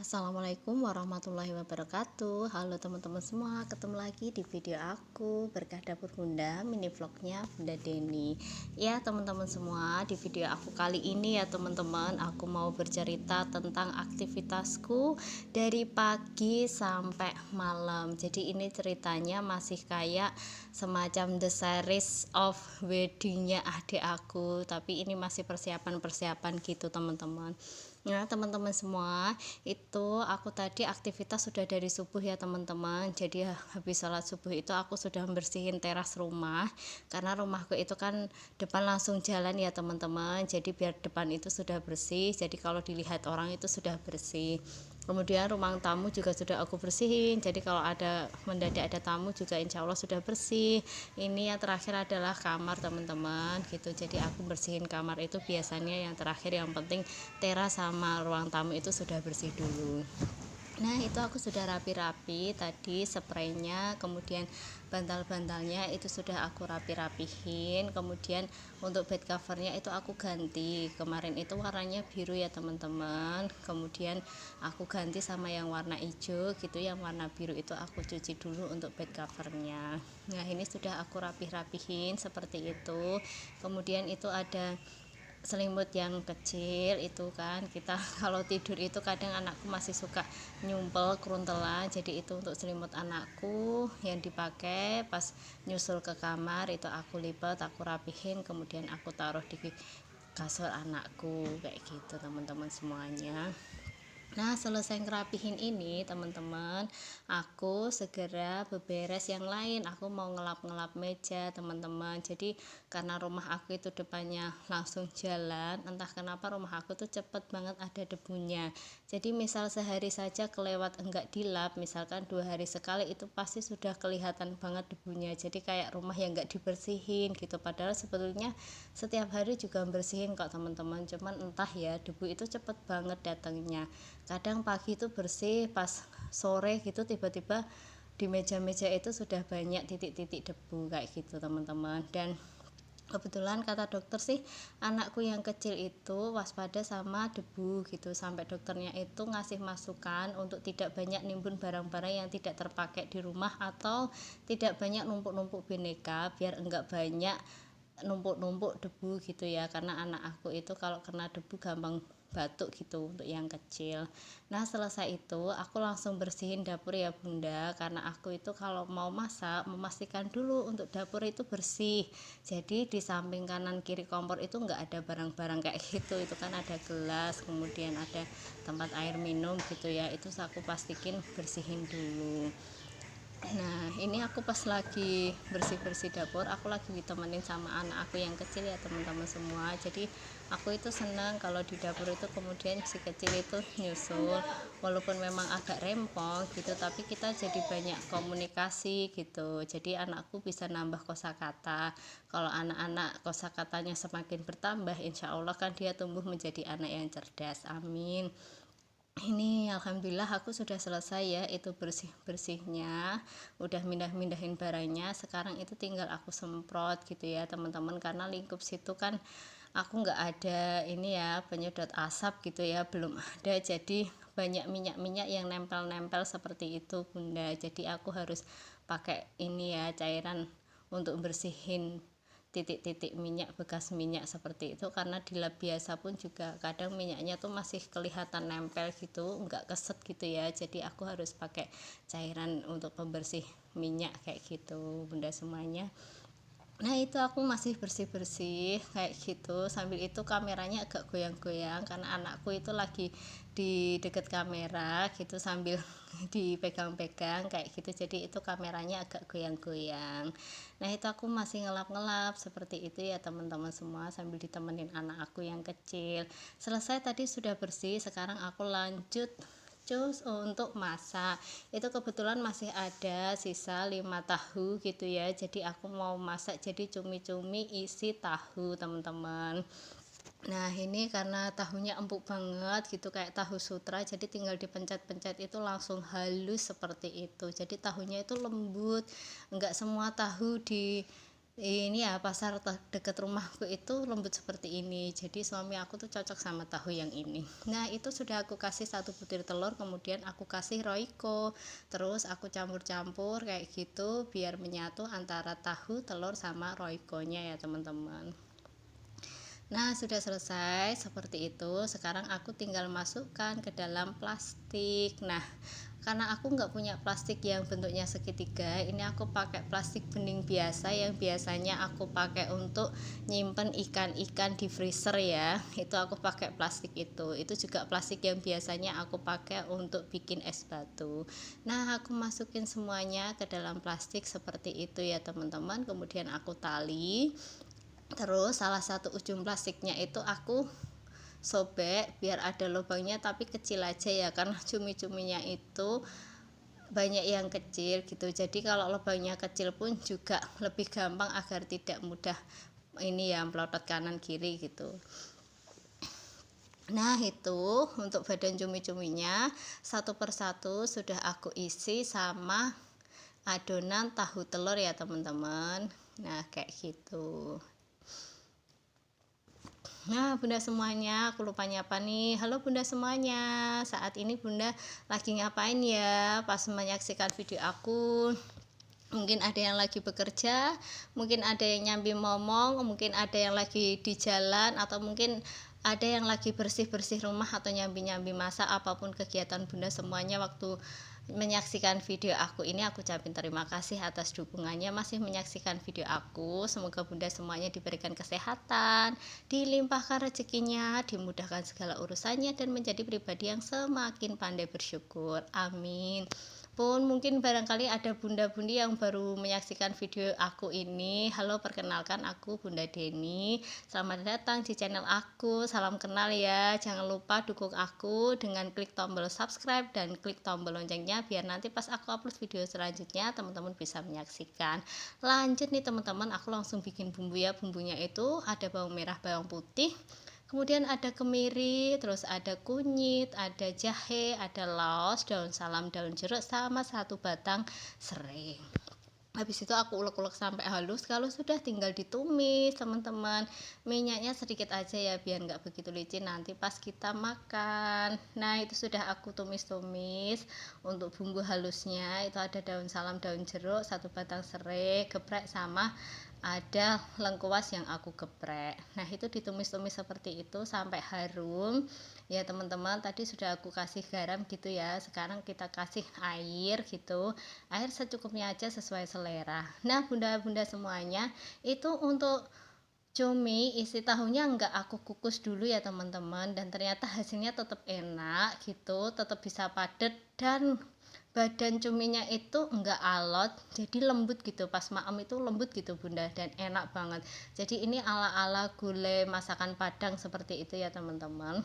Assalamualaikum warahmatullahi wabarakatuh. Halo teman-teman semua, ketemu lagi di video aku Berkah Dapur Bunda, mini vlognya Bunda Deni. Ya teman-teman semua, di video aku kali ini ya teman-teman, aku mau bercerita tentang aktivitasku dari pagi sampai malam. Jadi ini ceritanya masih kayak semacam the series of weddingnya adik aku, tapi ini masih persiapan-persiapan gitu teman-teman. Nah teman-teman semua, itu aku tadi aktivitas sudah dari subuh ya teman-teman. Jadi habis sholat subuh itu aku sudah bersihin teras rumah, karena rumahku itu kan depan langsung jalan ya teman-teman. Jadi biar depan itu sudah bersih, jadi kalau dilihat orang itu sudah bersih. Kemudian ruang tamu juga sudah aku bersihin, jadi kalau ada mendadak ada tamu juga insya Allah sudah bersih. Ini yang terakhir adalah kamar teman-teman gitu, jadi aku bersihin kamar itu biasanya yang terakhir. Yang penting teras sama ruang tamu itu sudah bersih dulu. Nah itu aku sudah rapi-rapi tadi spraynya, kemudian bantal-bantalnya itu sudah aku rapi-rapihin. Kemudian untuk bed covernya itu aku ganti, kemarin itu warnanya biru ya teman-teman, kemudian aku ganti sama yang warna hijau gitu. Yang warna biru itu aku cuci dulu untuk bed covernya. Nah ini sudah aku rapih-rapihin seperti itu. Kemudian itu ada selimut yang kecil itu kan, kita kalau tidur itu kadang anakku masih suka nyumpel keruntelan, jadi itu untuk selimut anakku yang dipakai pas nyusul ke kamar. Itu aku lipat, aku rapihin, kemudian aku taruh di kasur anakku kayak gitu teman-teman semuanya. Nah selesai ngerapihin ini teman-teman, aku segera beberes yang lain. Aku mau ngelap-ngelap meja teman-teman. Jadi karena rumah aku itu depannya langsung jalan, entah kenapa rumah aku tuh cepet banget ada debunya. Jadi misal sehari saja kelewat enggak dilap, misalkan 2 hari sekali, itu pasti sudah kelihatan banget debunya. Jadi kayak rumah yang enggak dibersihin gitu, padahal sebetulnya setiap hari juga bersihin kok teman-teman. Cuman entah ya, debu itu cepet banget datangnya. Kadang pagi itu bersih, pas sore gitu tiba-tiba di meja-meja itu sudah banyak titik-titik debu kayak gitu teman-teman. Dan kebetulan kata dokter sih anakku yang kecil itu waspada sama debu gitu, sampai dokternya itu ngasih masukan untuk tidak banyak nimbun barang-barang yang tidak terpakai di rumah, atau tidak banyak numpuk-numpuk boneka biar enggak banyak numpuk-numpuk debu gitu ya, karena anak aku itu kalau kena debu gampang batuk gitu untuk yang kecil. Nah selesai itu aku langsung bersihin dapur ya bunda, karena aku itu kalau mau masak memastikan dulu untuk dapur itu bersih. Jadi di samping kanan kiri kompor itu enggak ada barang-barang kayak gitu. Itu kan ada gelas, kemudian ada tempat air minum gitu ya, itu aku pastikan bersihin dulu. Nah ini aku pas lagi bersih-bersih dapur, aku lagi ditemenin sama anak aku yang kecil ya teman-teman semua. Jadi aku itu senang kalau di dapur itu kemudian si kecil itu nyusul, walaupun memang agak rempong gitu, tapi kita jadi banyak komunikasi gitu. Jadi anakku bisa nambah kosakata. Kalau anak-anak kosakatanya semakin bertambah, insya Allah kan dia tumbuh menjadi anak yang cerdas, amin. Ini alhamdulillah aku sudah selesai ya, itu bersih-bersihnya, udah mindah-mindahin barangnya. Sekarang itu tinggal aku semprot gitu ya teman-teman, karena lingkup situ kan aku nggak ada ini ya penyedot asap gitu ya, belum ada. Jadi banyak minyak-minyak yang nempel-nempel seperti itu bunda, jadi aku harus pakai ini ya cairan untuk bersihin titik-titik minyak, bekas minyak seperti itu. Karena di lab biasa pun juga kadang minyaknya tuh masih kelihatan nempel gitu, nggak keset gitu ya, jadi aku harus pakai cairan untuk pembersih minyak kayak gitu bunda semuanya. Nah itu aku masih bersih-bersih kayak gitu, sambil itu kameranya agak goyang-goyang karena anakku itu lagi di deket kamera gitu sambil dipegang-pegang kayak gitu, jadi itu kameranya agak goyang-goyang. Nah itu aku masih ngelap-ngelap seperti itu ya teman-teman semua, sambil ditemenin anak aku yang kecil. Selesai tadi sudah bersih, sekarang aku lanjut cus untuk masak. Itu kebetulan masih ada sisa 5 tahu gitu ya, jadi aku mau masak jadi cumi-cumi isi tahu teman-teman. Nah ini karena tahunya empuk banget gitu, kayak tahu sutra, jadi tinggal dipencet-pencet itu langsung halus seperti itu. Jadi tahunya itu lembut, enggak semua tahu di Ini ya pasar deket rumahku itu lembut seperti ini, jadi suami aku tuh cocok sama tahu yang ini. Nah itu sudah aku kasih 1 butir telur, kemudian aku kasih roiko, terus aku campur-campur kayak gitu biar menyatu antara tahu, telur sama roikonya ya teman-teman. Nah, sudah selesai seperti itu. Sekarang aku tinggal masukkan ke dalam plastik. Nah, karena aku nggak punya plastik yang bentuknya segitiga, ini aku pakai plastik bening biasa yang biasanya aku pakai untuk nyimpen ikan-ikan di freezer ya. Itu aku pakai plastik itu. Itu juga plastik yang biasanya aku pakai untuk bikin es batu. Nah, aku masukin semuanya ke dalam plastik seperti itu ya teman-teman. Kemudian aku tali. Terus salah satu ujung plastiknya itu aku sobek biar ada lubangnya tapi kecil aja ya, karena cumi-cuminya itu banyak yang kecil gitu. Jadi kalau lubangnya kecil pun juga lebih gampang agar tidak mudah ini ya melotot kanan kiri gitu. Nah itu untuk badan cumi-cuminya satu persatu sudah aku isi sama adonan tahu telur ya teman-teman. Nah kayak gitu. Nah bunda semuanya, aku lupa nyapa nih. Halo bunda semuanya, saat ini bunda lagi ngapain ya pas menyaksikan video aku? Mungkin ada yang lagi bekerja, mungkin ada yang nyambi ngomong, mungkin ada yang lagi di jalan, atau mungkin ada yang lagi bersih-bersih rumah atau nyambi-nyambi masak. Apapun kegiatan bunda semuanya waktu menyaksikan video aku ini, aku ucapin terima kasih atas dukungannya masih menyaksikan video aku. Semoga bunda semuanya diberikan kesehatan, dilimpahkan rezekinya, dimudahkan segala urusannya, dan menjadi pribadi yang semakin pandai bersyukur, amin. Pun mungkin barangkali ada bunda-bunda yang baru menyaksikan video aku ini. Halo, perkenalkan aku Bunda Deni. Selamat datang di channel aku. Salam kenal ya. Jangan lupa dukung aku dengan klik tombol subscribe dan klik tombol loncengnya biar nanti pas aku upload video selanjutnya teman-teman bisa menyaksikan. Lanjut nih teman-teman, aku langsung bikin bumbu ya. Bumbunya itu ada bawang merah, bawang putih, kemudian ada kemiri, terus ada kunyit, ada jahe, ada laos, daun salam, daun jeruk, sama 1 batang serai. Habis itu aku ulek-ulek sampai halus. Kalau sudah tinggal ditumis teman-teman, minyaknya sedikit aja ya biar nggak begitu licin nanti pas kita makan. Nah itu sudah aku tumis-tumis. Untuk bumbu halusnya itu ada daun salam, daun jeruk, 1 batang serai, geprek, sama ada lengkuas yang aku geprek. Nah itu ditumis-tumis seperti itu sampai harum ya teman-teman. Tadi sudah aku kasih garam gitu ya, sekarang kita kasih air gitu, air secukupnya aja sesuai selera. Nah bunda-bunda semuanya, itu untuk cumi isi tahunya enggak aku kukus dulu ya teman-teman, dan ternyata hasilnya tetap enak gitu, tetap bisa padat, dan badan cuminya itu enggak alot, jadi lembut gitu. Pas maem itu lembut gitu bunda, dan enak banget. Jadi ini ala-ala gulai masakan Padang seperti itu ya teman-teman.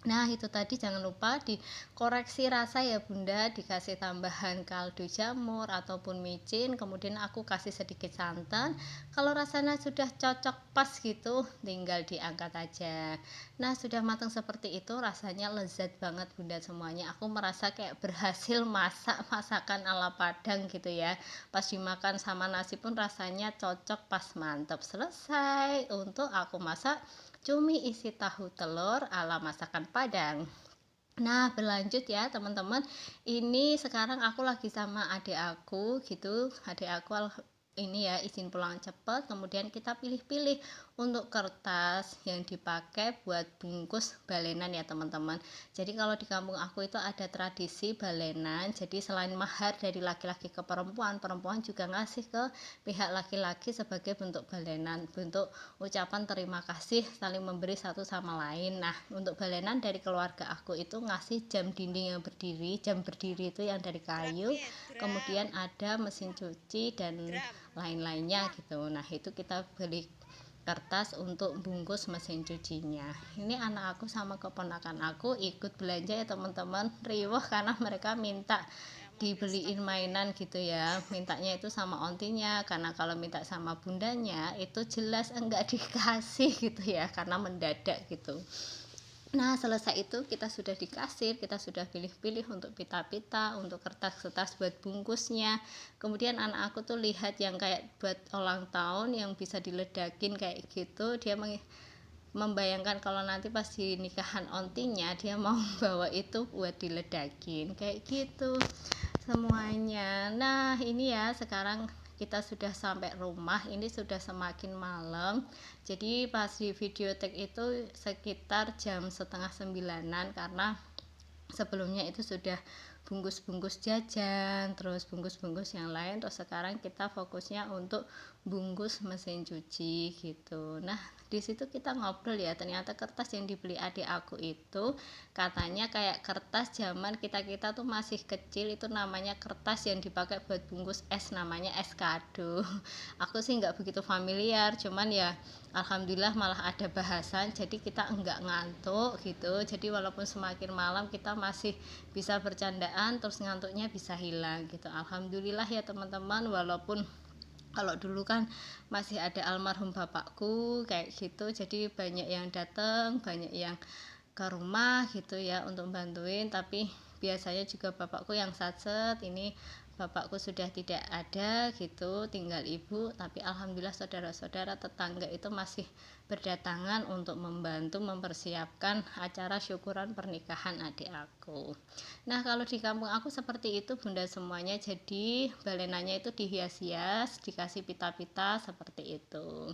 Nah itu tadi jangan lupa dikoreksi rasa ya bunda, dikasih tambahan kaldu jamur ataupun micin, kemudian aku kasih sedikit santan. Kalau rasanya sudah cocok pas gitu tinggal diangkat aja. Nah sudah matang seperti itu, rasanya lezat banget bunda semuanya. Aku merasa kayak berhasil masak masakan ala Padang gitu ya. Pas dimakan sama nasi pun rasanya cocok, pas, mantap. Selesai untuk aku masak cumi isi tahu telur ala masakan Padang. Nah berlanjut ya teman-teman, ini sekarang aku lagi sama adik aku gitu. Adik aku ini ya izin pulang cepat, kemudian kita pilih-pilih untuk kertas yang dipakai buat bungkus balenan ya teman-teman. Jadi kalau di kampung aku itu ada tradisi balenan, jadi selain mahar dari laki-laki ke perempuan, perempuan juga ngasih ke pihak laki-laki sebagai bentuk balenan, bentuk ucapan terima kasih, saling memberi satu sama lain. Nah untuk balenan dari keluarga aku itu ngasih jam dinding yang berdiri. Jam berdiri itu yang dari kayu, kemudian ada mesin cuci dan lain-lainnya gitu. Nah itu kita beli kertas untuk bungkus mesin cucinya. Ini anak aku sama keponakan aku ikut belanja ya teman-teman, riwah karena mereka minta dibeliin mainan gitu ya. Mintanya itu sama ontinya, karena kalau minta sama bundanya itu jelas enggak dikasih gitu ya, karena mendadak gitu. Nah, selesai itu kita sudah di kasir, kita sudah pilih-pilih untuk pita-pita, untuk kertas-kertas buat bungkusnya. Kemudian anak aku tuh lihat yang kayak buat ulang tahun yang bisa diledakin kayak gitu, dia membayangkan kalau nanti pas di nikahan ontinya dia mau bawa itu buat diledakin kayak gitu semuanya. Nah, ini ya sekarang kita sudah sampai rumah, ini sudah semakin malam. Jadi pas di video tag itu sekitar jam setengah 9-an, karena sebelumnya itu sudah bungkus-bungkus jajan, terus bungkus-bungkus yang lain, terus sekarang kita fokusnya untuk bungkus mesin cuci gitu. Nah, di situ kita ngobrol ya, ternyata kertas yang dibeli adik aku itu katanya kayak kertas zaman kita tuh masih kecil, itu namanya kertas yang dipakai buat bungkus es, namanya es kado. Aku sih nggak begitu familiar, cuman ya alhamdulillah malah ada bahasan, jadi kita enggak ngantuk gitu. Jadi walaupun semakin malam kita masih bisa bercandaan, terus ngantuknya bisa hilang gitu. Alhamdulillah ya teman-teman, walaupun kalau dulu kan masih ada almarhum bapakku kayak gitu, jadi banyak yang datang, banyak yang ke rumah gitu ya untuk bantuin, tapi biasanya juga bapakku yang satset. Ini bapakku sudah tidak ada gitu, tinggal ibu, tapi alhamdulillah saudara-saudara tetangga itu masih berdatangan untuk membantu mempersiapkan acara syukuran pernikahan adik aku. Nah, kalau di kampung aku seperti itu bunda semuanya, jadi balenanya itu dihias-hias, dikasih pita-pita seperti itu.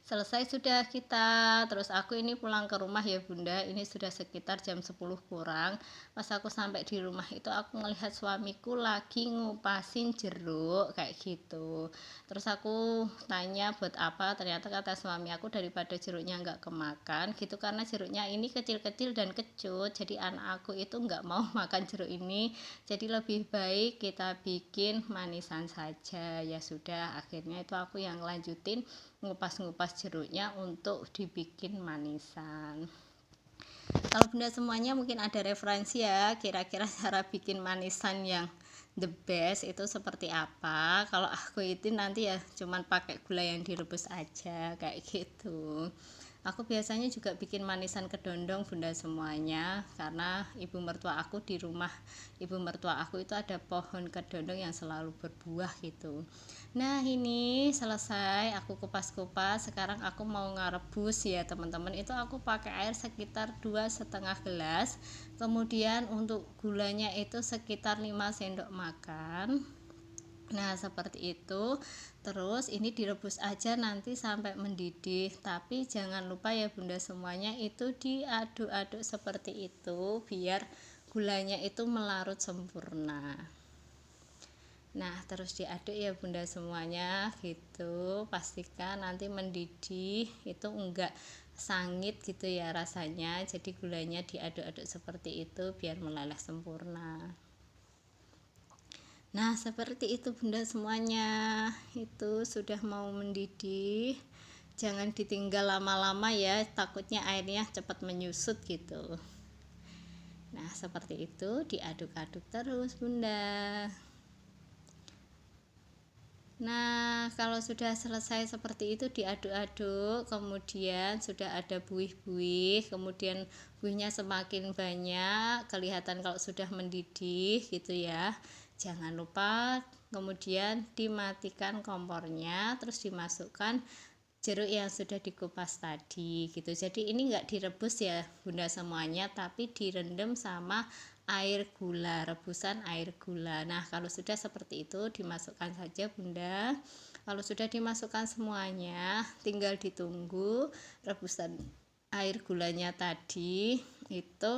Selesai sudah kita, terus aku ini pulang ke rumah ya bunda, ini sudah sekitar jam 10 kurang. Pas aku sampai di rumah itu aku melihat suamiku lagi ngupasin jeruk kayak gitu. Terus aku tanya buat apa, ternyata kata suami aku daripada jeruknya nggak kemakan gitu, karena jeruknya ini kecil-kecil dan kecut, jadi anak aku itu nggak mau makan jeruk ini, jadi lebih baik kita bikin manisan saja. Ya sudah, akhirnya itu aku yang lanjutin ngupas-ngupas jeruknya untuk dibikin manisan. Kalau bunda semuanya mungkin ada referensi ya, kira-kira cara bikin manisan yang the best itu seperti apa. Kalau aku itu nanti ya cuman pakai gula yang direbus aja kayak gitu. Aku biasanya juga bikin manisan kedondong bunda semuanya, karena ibu mertua aku di rumah ibu mertua aku itu ada pohon kedondong yang selalu berbuah gitu. Nah, ini selesai aku kupas-kupas, sekarang aku mau ngarebus ya teman-teman. Itu aku pakai air sekitar 2,5 gelas, kemudian untuk gulanya itu sekitar 5 sendok makan. Nah, seperti itu. Terus ini direbus aja nanti sampai mendidih, tapi jangan lupa ya bunda semuanya itu diaduk-aduk seperti itu biar gulanya itu melarut sempurna. Nah, terus diaduk ya bunda semuanya gitu, pastikan nanti mendidih itu enggak sangit gitu ya rasanya, jadi gulanya diaduk-aduk seperti itu biar meleleh sempurna. Nah, seperti itu bunda semuanya, itu sudah mau mendidih. Jangan ditinggal lama-lama ya, takutnya airnya cepat menyusut gitu. Nah, seperti itu diaduk-aduk terus bunda. Nah, kalau sudah selesai seperti itu diaduk-aduk, kemudian sudah ada buih-buih, kemudian buihnya semakin banyak, kelihatan kalau sudah mendidih gitu ya. Jangan lupa kemudian dimatikan kompornya, terus dimasukkan jeruk yang sudah dikupas tadi gitu. Jadi ini enggak direbus ya bunda semuanya, tapi direndam sama air gula, rebusan air gula. Nah, kalau sudah seperti itu dimasukkan saja bunda. Kalau sudah dimasukkan semuanya, tinggal ditunggu rebusan air gulanya tadi itu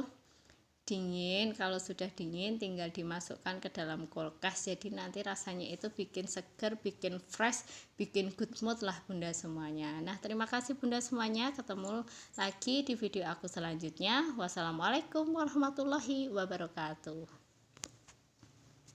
dingin. Kalau sudah dingin tinggal dimasukkan ke dalam kulkas, jadi nanti rasanya itu bikin seger, bikin fresh, bikin good mood lah bunda semuanya. Nah, terima kasih bunda semuanya, ketemu lagi di video aku selanjutnya. Wassalamualaikum warahmatullahi wabarakatuh.